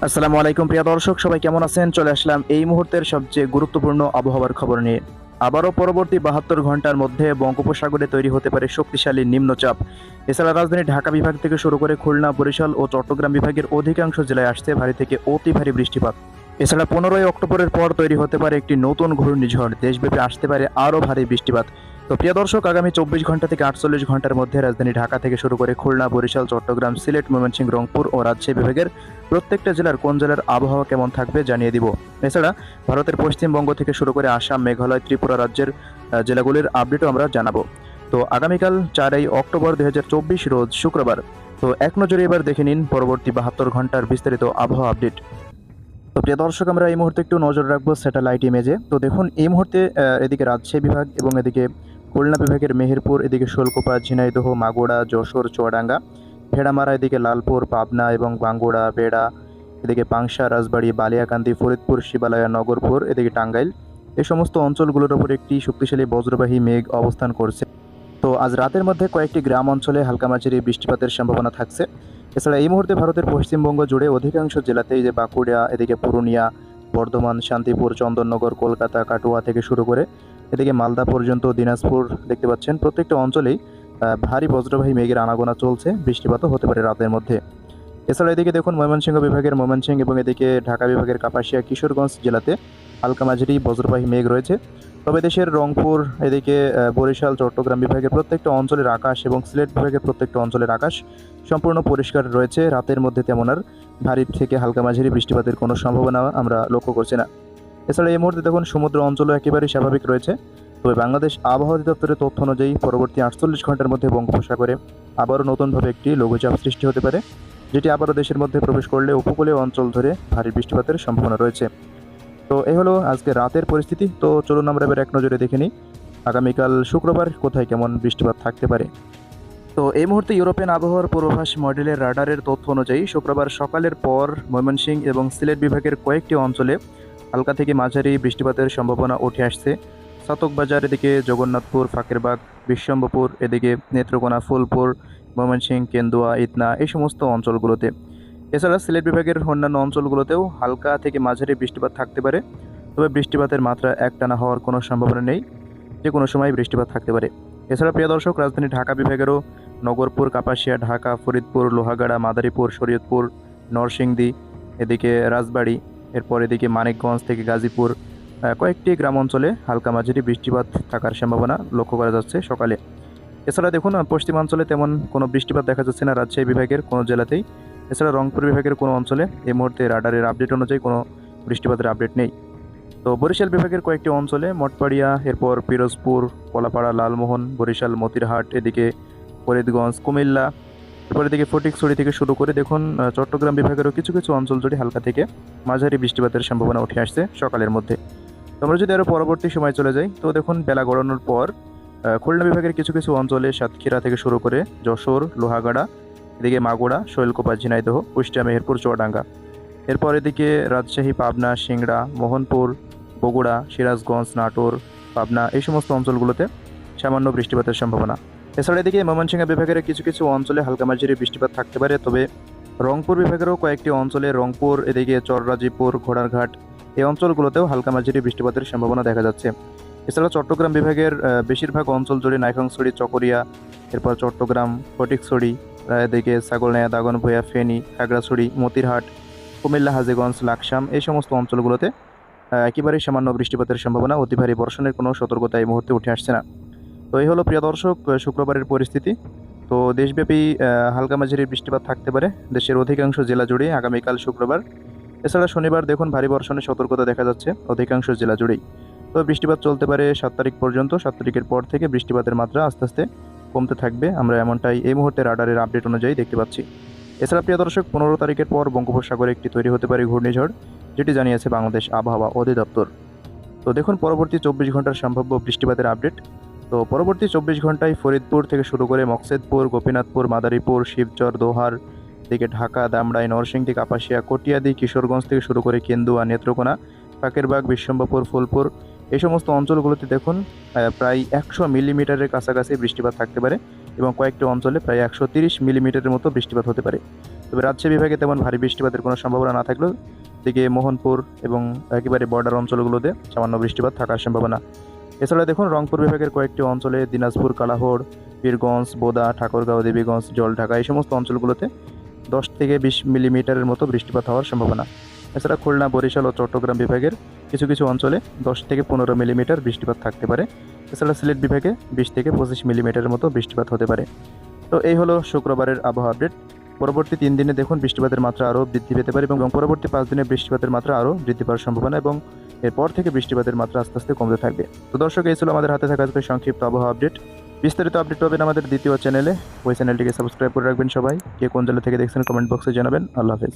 আসসালামু আলাইকুম প্রিয় দর্শক, সবাই কেমন আছেন? চলে আসলাম এই মুহূর্তের সবচেয়ে গুরুত্বপূর্ণ আবহাওয়ার খবর নিয়ে। আবারও পরবর্তী 72 ঘন্টার মধ্যে বঙ্গোপসাগরে তৈরি হতে পারে শক্তিশালী নিম্নচাপ। এছাড়া রাজধানী ঢাকা বিভাগ থেকে শুরু করে খুলনা, বরিশাল ও চট্টগ্রাম বিভাগের অধিকাংশ জেলায় আসছে ভারী থেকে অতি ভারী বৃষ্টিপাত। এছাড়া 15ই অক্টোবরের পর তৈরি হতে পারে একটি নতুন ঘূর্ণিঝড়, দেশব্যাপী আসতে পারে আরও ভারী বৃষ্টিপাত। তো প্রিয় দর্শক, আগামী 24 ঘন্টা থেকে 48 ঘন্টার মধ্যে রাজধানী ঢাকা থেকে শুরু করে খুলনা, বরিশাল, চট্টগ্রাম, সিলেট, ময়মনসিংহ, রংপুর ও রাজশাহী বিভাগের প্রত্যেকটা জেলার কোন জেলার আবহাওয়া কেমন থাকবে জানিয়ে দিব। এছাড়া ভারতের পশ্চিমবঙ্গ থেকে শুরু করে আসাম, মেঘালয়, ত্রিপুরা রাজ্যের জেলাগুলির আপডেটও আমরা জানাবো। তো আগামীকাল 4ই অক্টোবর 2024 রোজ শুক্রবার। তো এক নজরে এবার দেখে নিন পরবর্তী 72 ঘন্টার বিস্তারিত আবহাওয়া আপডেট। তো প্রিয় দর্শক, আমরা এই মুহূর্তে একটু নজর রাখবো স্যাটেলাইট ইমেজে। তো দেখুন, এই মুহূর্তে এদিকে রাজশাহী বিভাগ এবং এদিকে খুলনা বিভাগের মেহেরপুর, এদিকে শোলকোপা, ঝিনাইদহ, মাগুরা, যশোর, চুয়াডাঙ্গা, ভেড়ামারা, এদিকে লালপুর, পাবনা এবং বাঙ্গুড়া, বেড়া, এদিকে পাংশা, রাজবাড়ী, বালিয়াকান্দি, ফরিদপুর, শিবালয়া, নগরপুর, এদিকে টাঙ্গাইল, এই সমস্ত অঞ্চলগুলোর উপর একটি শক্তিশালী বজ্রবাহী মেঘ অবস্থান করছে। তো আজ রাতের মধ্যে কয়েকটি গ্রাম অঞ্চলে হালকা মাঝারি বৃষ্টিপাতের সম্ভাবনা থাকছে। এছাড়া এই মুহূর্তে ভারতের পশ্চিমবঙ্গ জুড়ে অধিকাংশ জেলাতেই যে বাঁকুড়া, এদিকে পুরুলিয়া, বর্ধমান, শান্তিপুর, চন্দননগর, কলকাতা, কাটুয়া থেকে শুরু করে এদিকে মালদা পর্যন্ত, দিনাজপুর দেখতে পাচ্ছেন, প্রত্যেকটা অঞ্চলেই ভারী বজ্রবাহী মেঘের আনাগোনা চলছে, বৃষ্টিপাতও হতে পারে রাতের মধ্যে। এছাড়া এদিকে দেখুন, ময়মনসিংহ বিভাগের ময়মনসিংহ এবং এদিকে ঢাকা বিভাগের কাপাসিয়া, কিশোরগঞ্জ জেলাতে হালকা মাঝারি বজ্রবাহী মেঘ রয়েছে। তবে দেশের রংপুর, এদিকে বরিশাল, চট্টগ্রাম বিভাগের প্রত্যেকটা অঞ্চলের আকাশ এবং সিলেট বিভাগের প্রত্যেকটা অঞ্চলের আকাশ সম্পূর্ণ পরিষ্কার রয়েছে। রাতের মধ্যে তেমন আর ভারী থেকে হালকা মাঝারি বৃষ্টিপাতের কোনো সম্ভাবনা আমরা লক্ষ্য করছি না। এছাড়া এই মুহূর্তে দেখুন, সমুদ্র অঞ্চলও একেবারেই স্বাভাবিক রয়েছে। তবে বাংলাদেশ আবহাওয়া অধিদপ্তরের তথ্য অনুযায়ী পরবর্তী 48 ঘন্টার মধ্যে বঙ্গোপসাগরে আবারও নতুনভাবে একটি লঘুচাপ সৃষ্টি হতে পারে, যেটি আবারও দেশের মধ্যে প্রবেশ করলে উপকূলীয় অঞ্চল ধরে ভারী বৃষ্টিপাতের সম্ভাবনা রয়েছে। তো এই হলো আজকে রাতের পরিস্থিতি। তো চলুন আমরা এবার এক নজরে দেখে নিই আগামীকাল শুক্রবার কোথায় কেমন বৃষ্টিপাত থাকতে পারে। তো এই মুহূর্তে ইউরোপিয়ান আবহাওয়ার পূর্বাভাস মডেলের রাডারের তথ্য অনুযায়ী শুক্রবার সকালের পর ময়মনসিংহ এবং সিলেট বিভাগের কয়েকটি অঞ্চলে হালকা থেকে মাঝারি বৃষ্টিপাতের সম্ভাবনা উঠে আসছে। চাতকবাজার, এদিকে জগন্নাথপুর, ফাঁকেরবাগ, বিশ্বম্ভরপুর, এদিকে নেত্রকোনা, ফুলপুর, ময়মনসিংহ, কেন্দুয়া, ইতনা, এই সমস্ত অঞ্চলগুলোতে। এছাড়া সিলেট বিভাগের অন্যান্য অঞ্চলগুলোতেও হালকা থেকে মাঝারি বৃষ্টিপাত থাকতে পারে। তবে বৃষ্টিপাতের মাত্রা একটানা হওয়ার কোনো সম্ভাবনা নেই, যে কোনো সময় বৃষ্টিপাত থাকতে পারে। এছাড়া প্রিয় দর্শক, রাজধানী ঢাকা বিভাগেরও নগরপুর, কাপাসিয়া, ঢাকা, ফরিদপুর, লোহাগাড়া, মাদারীপুর, শরীয়তপুর, নরসিংদী, এদিকে রাজবাড়ী, এরপর এদিকে মানিকগঞ্জ থেকে গাজীপুর, কয়েকটি গ্রাম অঞ্চলে হালকা মাঝারি বৃষ্টিপাত থাকার সম্ভাবনা লক্ষ্য করা যাচ্ছে সকালে। এছাড়া দেখুন, পশ্চিমাঞ্চলে তেমন কোনো বৃষ্টিপাত দেখা যাচ্ছে না রাজশাহী বিভাগের কোনো জেলাতেই। এছাড়া রংপুর বিভাগের কোনো অঞ্চলে এই মুহূর্তে রাডারের আপডেট অনুযায়ী কোনো বৃষ্টিপাতের আপডেট নেই। তো বরিশাল বিভাগের কয়েকটি অঞ্চলে মঠবাড়িয়া, এরপর পিরোজপুর, কলাপাড়া, লালমোহন, বরিশাল, মতিরহাট, এদিকে ফরিদগঞ্জ, কুমিল্লা, এরপর এদিকে ফটিকছড়ি থেকে শুরু করে দেখুন চট্টগ্রাম বিভাগেরও কিছু কিছু অঞ্চল জুড়ে হালকা থেকে মাঝারি বৃষ্টিপাতের সম্ভাবনা উঠে আসছে সকালের মধ্যে। তো আমরা যদি আরও পরবর্তী সময় চলে যাই, তো দেখুন বেলা গড়ানোর পর খুলনা বিভাগের কিছু কিছু অঞ্চলে সাতক্ষীরা থেকে শুরু করে যশোর, লোহাগাড়া, এদিকে মাগুরা, শৈলকুপা, ঝিনাইদহ, কুষ্টিয়া, মেহেরপুর, চুয়াডাঙ্গা, এরপর এদিকে রাজশাহী, পাবনা, সিংড়া, মোহনপুর, বগুড়া, সিরাজগঞ্জ, নাটোর, পাবনা, এই সমস্ত অঞ্চলগুলোতে সামান্য বৃষ্টিপাতের সম্ভাবনা। এছাড়া এদিকে ময়মনসিংহ বিভাগের কিছু কিছু অঞ্চলে হালকা মাঝারি বৃষ্টিপাত থাকতে পারে। তবে রংপুর বিভাগেরও কয়েকটি অঞ্চলে, রংপুর, এদিকে চররাজিপুর, ঘোড়ারঘাট, এই অঞ্চলগুলোতেও হালকা মাঝারি বৃষ্টিপাতের সম্ভাবনা দেখা যাচ্ছে। এছাড়া চট্টগ্রাম বিভাগের বেশিরভাগ অঞ্চল জুড়ে নাইখাংছড়ি, চকরিয়া, এরপর চট্টগ্রাম, ফটিকছড়ি, এদিকে ছাগলনাইয়া, দাগনভূঞা, ফেনী, খাগড়াছড়ি, মতিরহাট, কুমিল্লা, হাজীগঞ্জ, লাকসাম, এই সমস্ত অঞ্চলগুলোতে একেবারেই সামান্য বৃষ্টিপাতের সম্ভাবনা, অতি ভারী বর্ষণের কোনো সতর্কতা এই মুহূর্তে উঠে আসছে না। তো এই হলো প্রিয় দর্শক শুক্রবারের পরিস্থিতি। তো দেশব্যাপী হালকা মাঝারি বৃষ্টিপাত থাকতে পারে দেশের অধিকাংশ জেলা জুড়ে আগামীকাল শুক্রবার। এছাড়া শনিবার দেখুন ভারী বর্ষণের সতর্কতা দেখা যাচ্ছে অধিকাংশ জেলা জুড়েই। তো বৃষ্টিপাত চলতে পারে 7 তারিখ পর্যন্ত। 7 তারিখের পর থেকে বৃষ্টিপাতের মাত্রা আস্তে আস্তে কমতে থাকবে, আমরা এমনটাই এই মুহূর্তে রাডারের আপডেট অনুযায়ী দেখতে পাচ্ছি। এছাড়া প্রিয় দর্শক, 15 তারিখের পর বঙ্গোপসাগরে একটি তৈরি হতে পারে ঘূর্ণিঝড়, যেটি জানিয়েছে বাংলাদেশ আবহাওয়া অধিদপ্তর। তো দেখুন পরবর্তী 24 ঘন্টার সম্ভাব্য বৃষ্টিপাতের আপডেট। তো পরবর্তী 24 ঘন্টায় ফরিদপুর থেকে শুরু করে মকসেদপুর, গোপীনাথপুর, মাদারীপুর, শিবচর, দোহার, দিকে ঢাকা, দামড়াই, নরসিংদী, কাপাসিয়া, কটিয়াদি, কিশোরগঞ্জ থেকে শুরু করে কেন্দুয়া, নেত্রকোনা, ফাঁকেরবাগ, বিশ্বম্ভরপুর, ফুলপুর, এই সমস্ত অঞ্চলগুলোতে দেখুন প্রায় 100 মিলিমিটারের কাছাকাছি বৃষ্টিপাত থাকতে পারে এবং কয়েকটি অঞ্চলে প্রায় 130 মিলিমিটারের মতো বৃষ্টিপাত হতে পারে। তবে রাজশাহী বিভাগে তেমন ভারী বৃষ্টিপাতের কোনো সম্ভাবনা না থাকলেও দিকে মোহনপুর এবং একেবারে বর্ডার অঞ্চলগুলোতে সামান্য বৃষ্টিপাত থাকার সম্ভাবনা। এছাড়া দেখুন রংপুর বিভাগের কয়েকটি অঞ্চলে দিনাজপুর, কালাহোড়, পীরগঞ্জ, বোদা, ঠাকুরগাঁও, দেবীগঞ্জ, জলঢাকা এই সমস্ত অঞ্চলগুলোতে 10 থেকে 20 মিলিমিটারের মতো বৃষ্টিপাত হওয়ার সম্ভাবনা। এছাড়া খুলনা, বরিশাল ও চট্টগ্রাম বিভাগের কিছু কিছু অঞ্চলে 10 থেকে 15 মিলিমিটার বৃষ্টিপাত থাকতে পারে। এছাড়া সিলেট বিভাগে 20 থেকে 25 মিলিমিটারের মতো বৃষ্টিপাত হতে পারে। তো এই হলো শুক্রবারের আবহাওয়া আপডেট। পরবর্তী 3 দিনে দেখুন বৃষ্টিপাতের মাত্রা আরও বৃদ্ধি পেতে পারে এবং পরবর্তী 5 দিনে বৃষ্টিপাতের মাত্রা আরও বৃদ্ধি পাওয়ার সম্ভাবনা এবং এরপর থেকে বৃষ্টিপাতের মাত্রা আস্তে আস্তে কমতে থাকবে। তো দর্শক, এই ছিল আমাদের হাতে থাকা আজকের সংক্ষিপ্ত আবহাওয়া আপডেট। বিস্তারিত আপডেট পাবেন আমাদের দ্বিতীয় চ্যানেলে। ওই চ্যানেলটিকে সাবস্ক্রাইব করে রাখবেন সবাই। কে কোন জেলা থেকে দেখছেন কমেন্ট বক্সে জানাবেন। আল্লাহ হাফেজ।